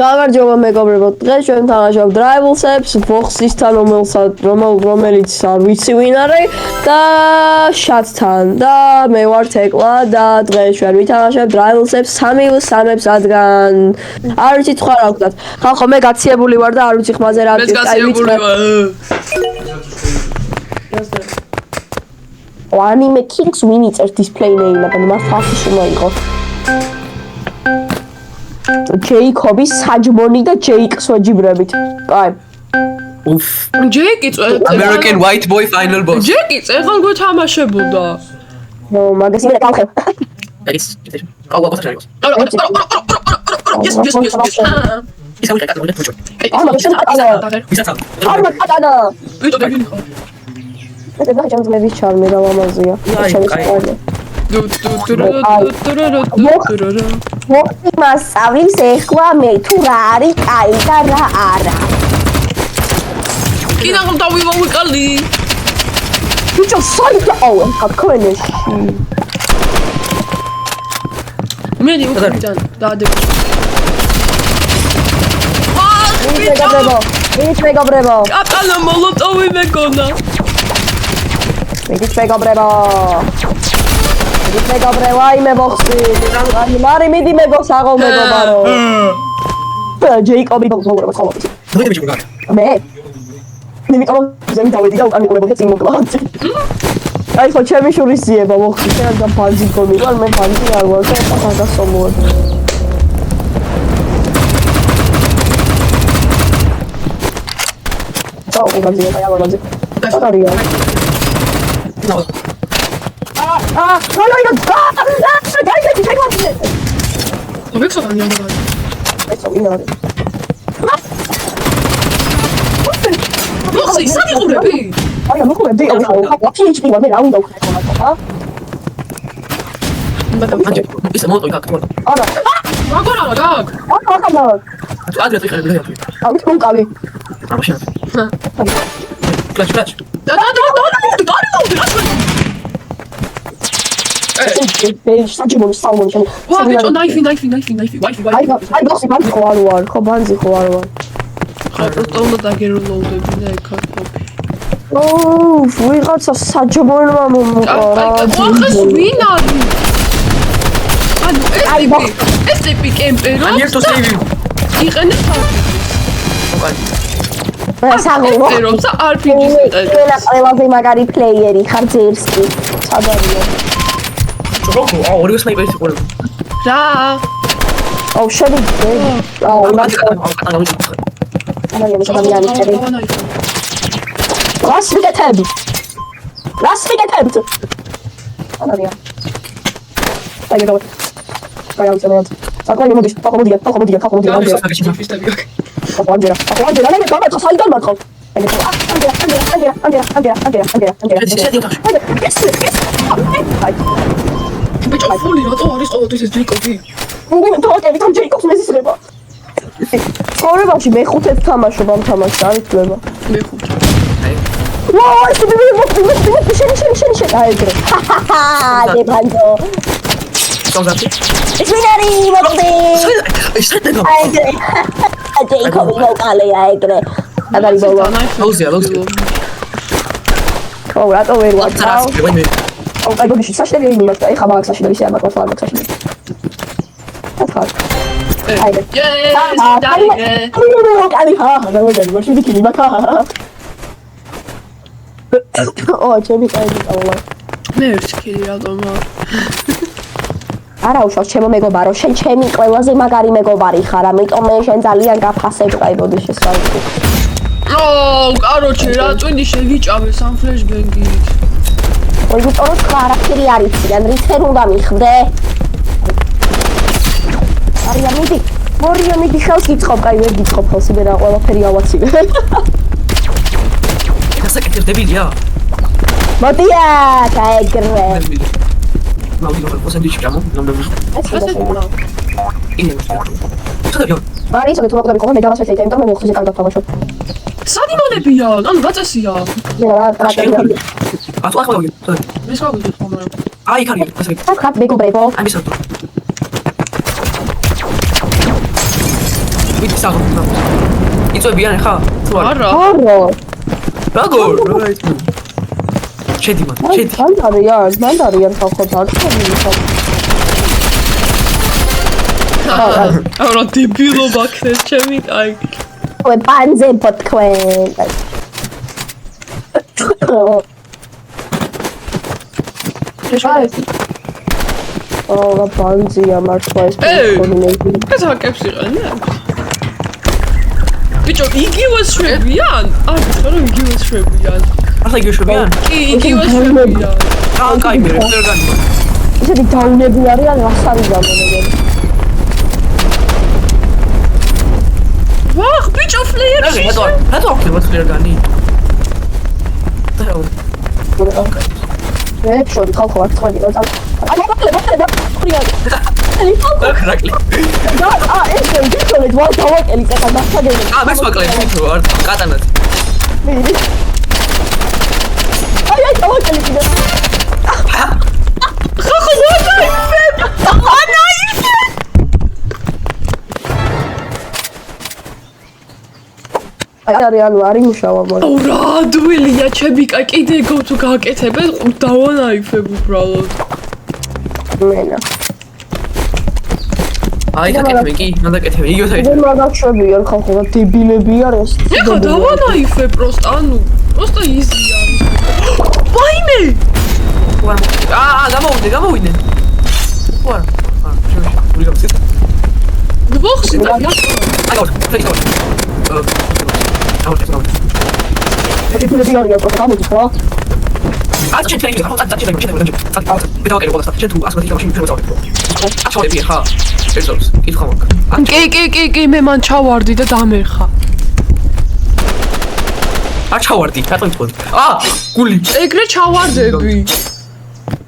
გამარჯობა მეგობრებო, დღეს ჩვენ თამაშობთ Rivals-ებს, Vox-ისთან, რომელიც არ ვიცი ვინ არის და Shad-თან და მე ვარ Tekla და დღეს ჩვენ ვითამაშებთ Rivals-ებს 3v3-ებს რადგან არ ვიცი თქვა რა ვქნათ. ხალხო მე გაციებული ვარ და არ ვიცი ხმაზე რა მე გაციებული ვარ. Anime Kings ვინ იწერს display name-ად, მართლა ის უნდა იყოს. ჯეიკობი, საჯმონი და ჯეიკს ვაჯიბრებით. კაი. უფ. ჯეიკი American White Boy Final Boss. ჯეიკი ეხლა გვეთამაშებოდა. ნო, მაგას იმედა გავხევ. ეს. აუ, აბა ხარ. Yes. ის აუ კატა მოდი ფუჭო. ამა შენ ატანა. ვისაც ამა ატანა. ვიტო დებინი ხო? ეს და ჯანს მე ვიჩარმე და ლამაზია. მოხდი მასწავლის ეხლა მე თუ რა არის კაი და რა არა. კიდევ დავივოვიკალი. ბიჭო, საერთოდ აუ, ქონეში. მე დიუხიდან დაადებ. მეგობრებო. კატანა მოლოტოვი მეკონა. მეგობრებო, აიმე ბოქსი. მარი მიდი მეგოს აღო მეგობარო. ჯეიკობი მეგობრებო, ხოლმე. ნუ მე მიგარ. მე მიკროფონზე დავედი და უკან მიყურებოდი წიმოკლავთ. აი ხო ჩემი შურისიება მოხდი, შენ და ფანჯი გონი ვარ, მე ფანჯი არ ვარ და ფანჯასომოა. Ciao, ragazzi, ragazzi. Storia. No. No, dai, fai così. Dove sono andiamo avanti? Adesso io. No, sei stato come me. Ma come Dio, ho PhD, ma me la uno con Anche, questo è molto incaccato. Ma guarda, raga. Altri altri cari, altri. Ah, mi cavi. Ah, ma scena. Clutch. Da. საჯიმონი საუმონი შენ. ვა, ბიჭო, ნაიფი. აი, ბოქსი ბანძი ხო არ ვარ, ხო ბანძი ხო არ ვარ. ხარ უნდა დაგეროლოდებინა ეგ კარტოფი. ოუ, ვიღაცა საჯიმონმა მომყარა. ახლა ვინ არის? ანუ ეს ტიპი კემპერო. I'm here to save you. იყენებს საგულო. კემპერობს RPG-ს იტყვის. ყველა ყველაზე მაგარი პლეიერი ხარ ძერსკი. სადარია. Roku, ორივე სნაიპერი ყურებ. რა? აუ შევიდე. აუ რას ვიკეთებ? ანარია. აი გოგო. აი აუ წამოთ. საკუთარი მოდის, ხომოდია. ხომოდია, მე გამარჯვა საიდან მარტყავ. ბიჭო, ფული რატო არის ყოველთვის ეს ჯეიკობი? ვიღიმ ჯეიკობს მეზისრება. ცხოვრებაში მე ხუთად თამაშობ ამ თამაშს, არ იცლება. მე ხუთი. ვაუ, ეს მე შენ. აი ეგრე. დებანჯო. სოგზატი. ეს მინარი მოდი. ეს საერთოდ აი ეგრე. ჯეიკობი მოკალე აი ეგრე. აგარი ბოლა. აუზია. ო, რატო ვერ ვარ? ტრას, ვინმე. აუ, აი ბოდიში საშლელი იმას და ეხა მაგ საშლელი შეა მაგ ვარ საშლელი. ახლა. აი. აი, დავიდე, მაშინ დიქილი მაგა. ო, ჩემი კაი დავა. მე ერთი კილი რატომა? არა უშავს ჩემო მეგობარო, შენ ჩემი ყველაზე მაგარი მეგობარი ხარ, ამიტომ მე შენ ძალიან გაფასებ, კაი ბოდიში სვავი. ო, კაროჩე, რა წვენი შევიჭავე სამ ფლეშბენგით. ой, ვიტოროს ხარაქტერი არ იციან, რიცერ უნდა მიხდე. არია მიდი, მორიო მიდი ხელს გიწყობ, კაი ვერ გიწყობ ხელს, მე რა ყველაფერი ავაცილე. გასაკეთებ დებილია. მოდია, გაეგრე. მოვიდა პოსენდიჩი გამო, ნამდვილად. ინე. სადაგიო. არის ეს თუ მოკლები ხოლმე მე დავასვეთე, იმიტომ მე მოხდე კარგად თამაშობ. სადიმონებია, ანუ გაწესია. ათუ ახლა ვიგე. მე შევიდე ხოლმე. აი კარგი, ასე. ხა მეგობრებო. ამისად. ვით საღამო. იწვევიან ხა? თუ არა? არა. როგორ? შედი მან, შედი. მან არიან ხალხო დარწმუნებული ხალხო. არა დებილობა ხეს ჩემი აი. ой, панзе подквен. ო, პანზია მართლა ეს კონინენტი. ეს აკებს იყენია. ბიჭო, იგივე შვებიან? არ გითხრა რომ იგივე შვებიან. ახლა იგივე შვებიან? კი, იგივე შვებიან. კაი მე ფლერგანი. ისეთი დაუნები არიან რასარი გამონებენ. ვახ, ბიჭო, ფლეიერი. რატო აქვს ფლერგანი? მე შორი ხალხო არ წვენი რა წავ. კრაკლი. ეს გიქონე ძვალ დავაკელი წეთა დასაგები. მე სვაკლები თუ არ კატანად. აი დავაკელი კიდე. ხახო არიან არ იმუშავა მოდი. აუ რა ადვილია ჩემი კა კიდე თუ გააკეთებენ დავანაიფებ უბრალოდ. მენა. აი დაკეთები კი, მანდაკეთები. იგივე საერთოდ. მე მაგაჩვებიან ხალხო და დებილები არის. ეხა დავანაიფებ პროსტ ანუ პროსტა იზია არის. ვაიმე! გამოვიდნენ. ვარ. გული გამოსით. გვახსი და აი გავთ. დებილები არის პროსტა გამოდი ხო? აი ჩემი ხო და ჩემი შენ თუ ასეთი გამში მიფროცავ. აშოვები ხა. ესოს კითხვა მაქვს. კი, მე მან ჩავარდი და დამერხა. არ ჩავარდი, რატომ იტყოდი? გული. ეგრე ჩავარდები.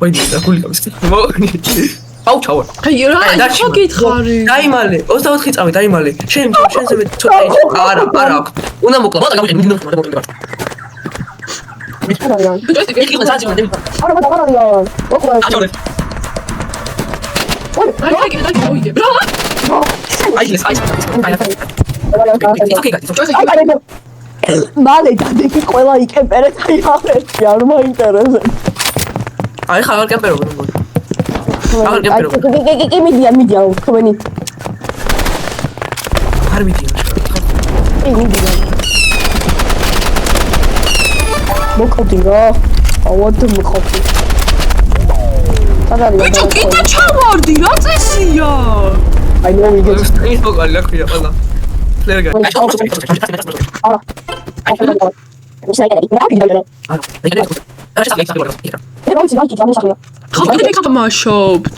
ვაი, გული გამოსით. აუ ჩავარ. აი რა, ხო გითხარი. დაიმალე, 24 წამი დაიმალე. შენზე მე ცოტა ის არა აქვს. უნდა მოკლა, მოდა გამიგე, მინდა მოკლა. არიან. იქ იყო საჭირო. არიან. ოქრო. აჩორე. აი ეს. მალე დადეგი ყველა იკემპერეთ აი ახლა არ მაინტერესებს. აი ხა არ კემპერობ. კი მიდიან თქვენი. არ მიდიან. კი მიდიან. მოყოდი რა. ავად მოყოდი. ბიჭო, კიდე ჩავარდი, რა წესია? აი ნო ვიგე. ის მოყალი რა ქვია ყველა. ფლერგანი. არა. ხალხი თამაშობთ.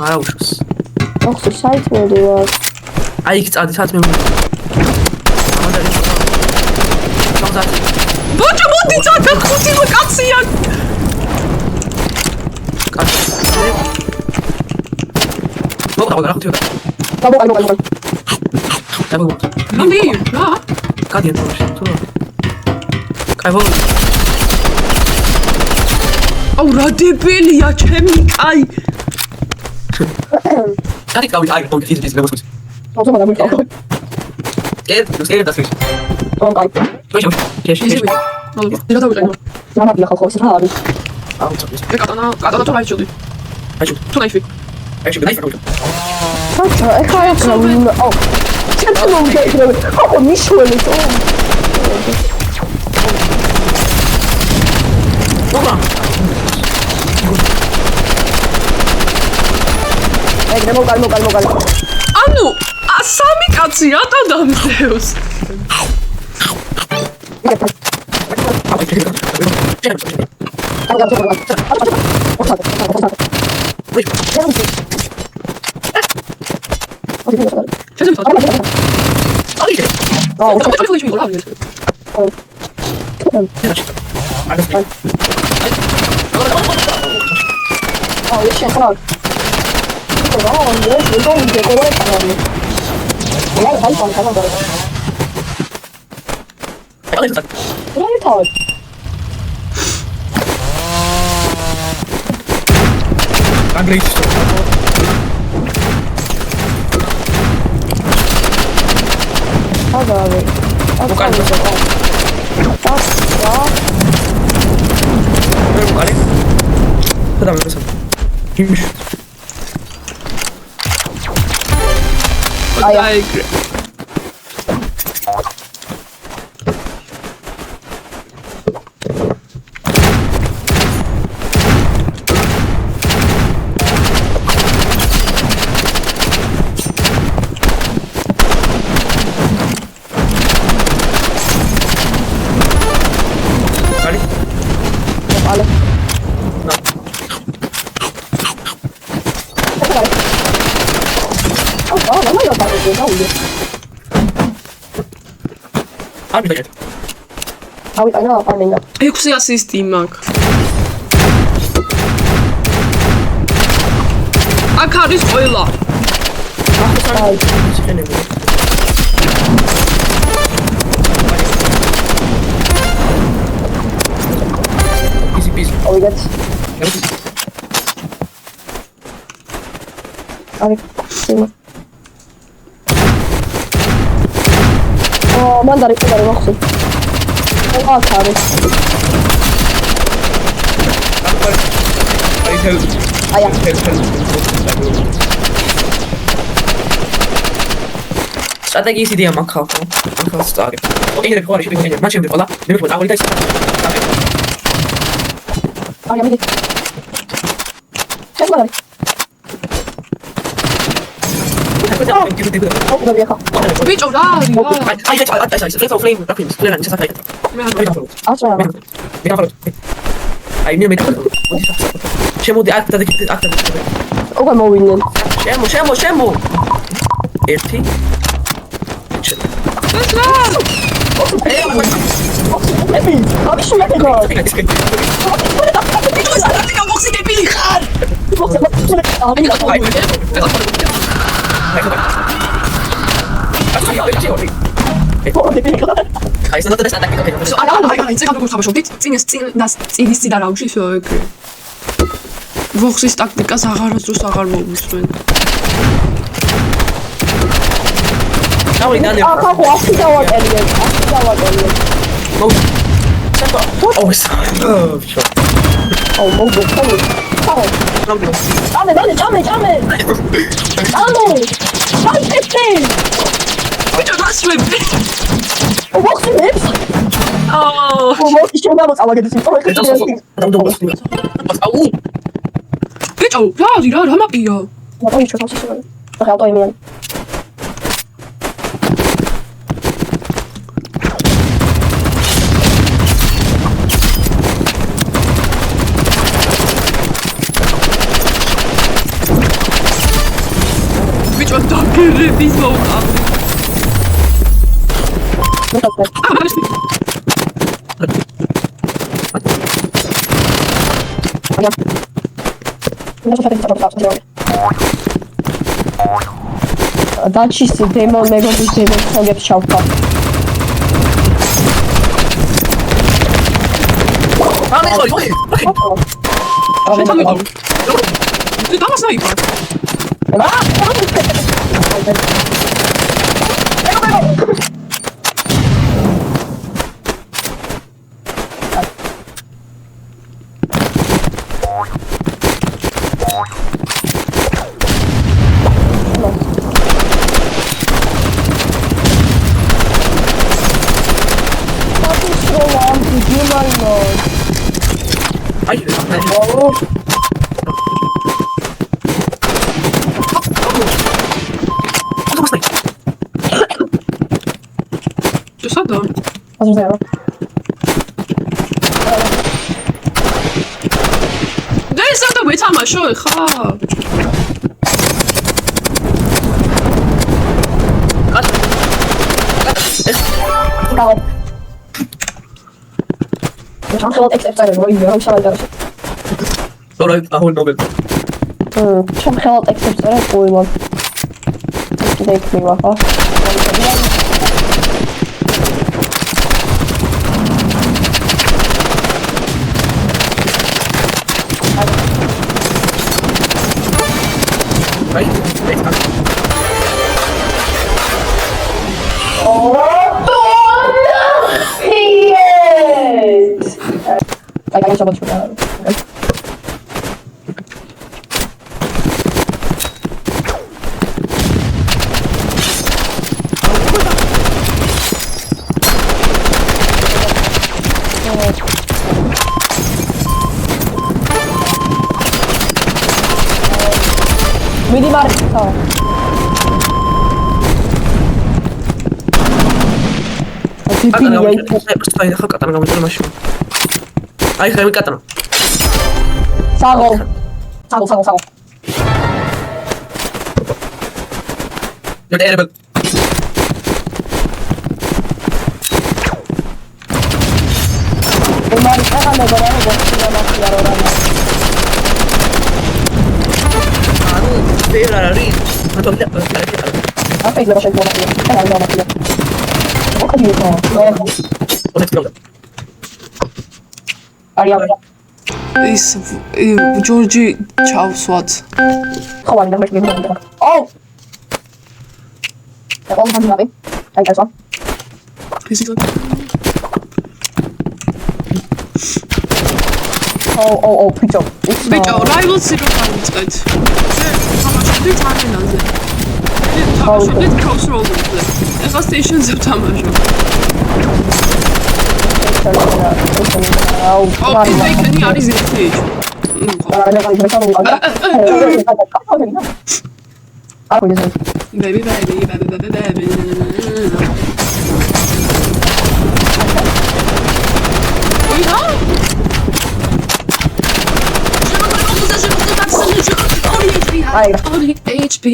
არა უშავს. ოხსი საით მოდივარ. აი იქ წადი საათ მე. ბოჭო, მოდი წადა ხუთი კაცია. მოგდა რა ხუთი. გამო. ნამი, რა? კადია თუ. კაი ვოლ. აუ რა დებელია ჩემი კაი. კაი კაი აი პონკი ის მეგოს. ოღონდ გამიყავ. ეს დასის. ონკაი. შეშ. რა დავიყენო? მამაკი ხალხო ის რა არის? აუ წადის. კატანა თუ რაიჩოდი. აიჩო. თუ ნაიფი. აიჩო ნაიფი. ხაჭა, ეხა აკრავინ. აუ. ჩემს მომდექრე. ხო, მიშველე თო. ოპა. ეგრე მოგალ. ანუ, სამი კაცი რატო დამძევს? აგარი. უკან რა? ვერ უკანი. და მესა. იმის. აი Ale. no ma io parlo di audio. არ მიდაგეთ. I know, farming up. 6 ასისტი მაქვს. აქ არის ყველა. Easy. Oh, we got. Oh, mandare maxi. Oh, cari. Aia. სტრატეგიის იდეა მაქვს ხალხო. ახალ სტარი. ოკეი, რა შეიძლება შეგეძლო. მათ შემდეგ ყველა მე მეკითხა ავალი და ის. Aia, mi. Che guarda. Oh, da vieja. ბიჭო რა არის რა? აი ეს ფლეიმ რაფინს ფლერანი შესაძლოა. მე არ Acha. აი მე შემოდი აქ და აქ და Oh, I'm winning. შემო ერთი ეს რა? Epi, abi şu ne kadar? მოხსი დეპილი ხარ Abi, აი ეს ნოტა დასატაკი აი წინ გავგურთავაშობდით წინ წინის წინ არა უშიშო ეგრე ვოხსის ტაქტიკას აღარასდროს აღარ მოვუსმენ ნაური დანე ახლა დავაკელია. მოუ სანტო ოუს Oh, Ჭამე. ბიჭო დასვები მოხსნებს? შენ დამოწავა გეცი. აუ ბიჭო რა მაპია მოი ჩოთავს ისე. ახლა ავტო იმიან. ბიჭო დაგერების მოვყავ დაჩის დემონ მეგობრების დემონ ხოგებს ჩავხვა. შენ დამასნაიფა აი სადა აზრზეა. და სადა ვეთამაშო ხა Bravo. Am să luat exceptare, voi am să luat. Alright, ahol Nobel. Am să luat exceptare, voi mă. Dai cu mine, ha. Right? Oh. მიდი მარკა. აი ხა მე კატანა. საღო. You're terrible. ის ჯორჯი ჩავსვათ. ის იყო ბიჭო, Rivals-ი რო დავიწყეთ. თამაშობდით არენაზე. თამაშობდით Crossroads-ზე. ეხლა Station-ზე ვთამაშობ. Bacon-ი არის ერთი. Baby. Only HP.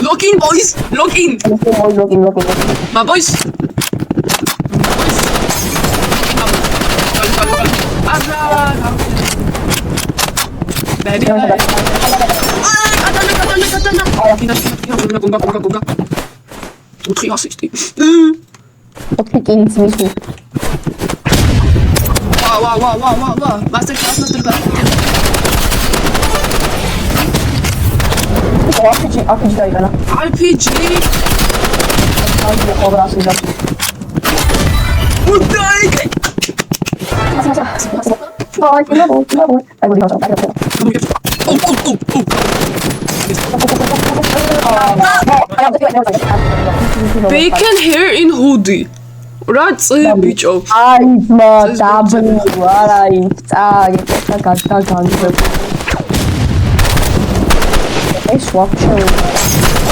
Lock in, boys. Lock in. My boys. Baby. Katana. Утри ассисти. Wow. Master class. RPG. Bacon hair in hoodie. Right, bicho.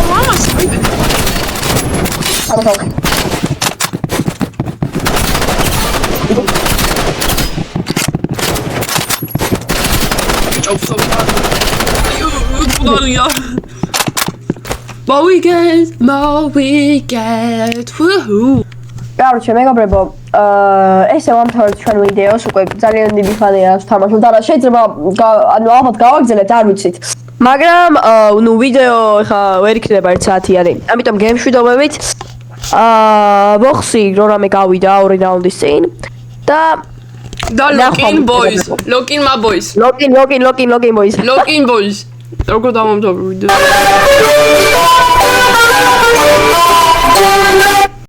Mama, sorry. More we get. Woohoo. Короче, მეგობრებო, ესე ვამთავრეთ ჩვენ ვიდეოს, უკვე ძალიან დიდი ხანია ვთამაშობ და შეიძლება ანუ ალბათ გავაგრძელეთ, არ ვიცით. მაგრამ ნუ ვიდეო ხა ვერ იქნება 1 საათიანი. ამიტომ გემშვიდობებით. მოხსი რომ რამე გავიდა 2 რაუნდის წინ და Login boys. Login my boys. Login boys. Login boys. როგორ დავამთავრე ვიდეო?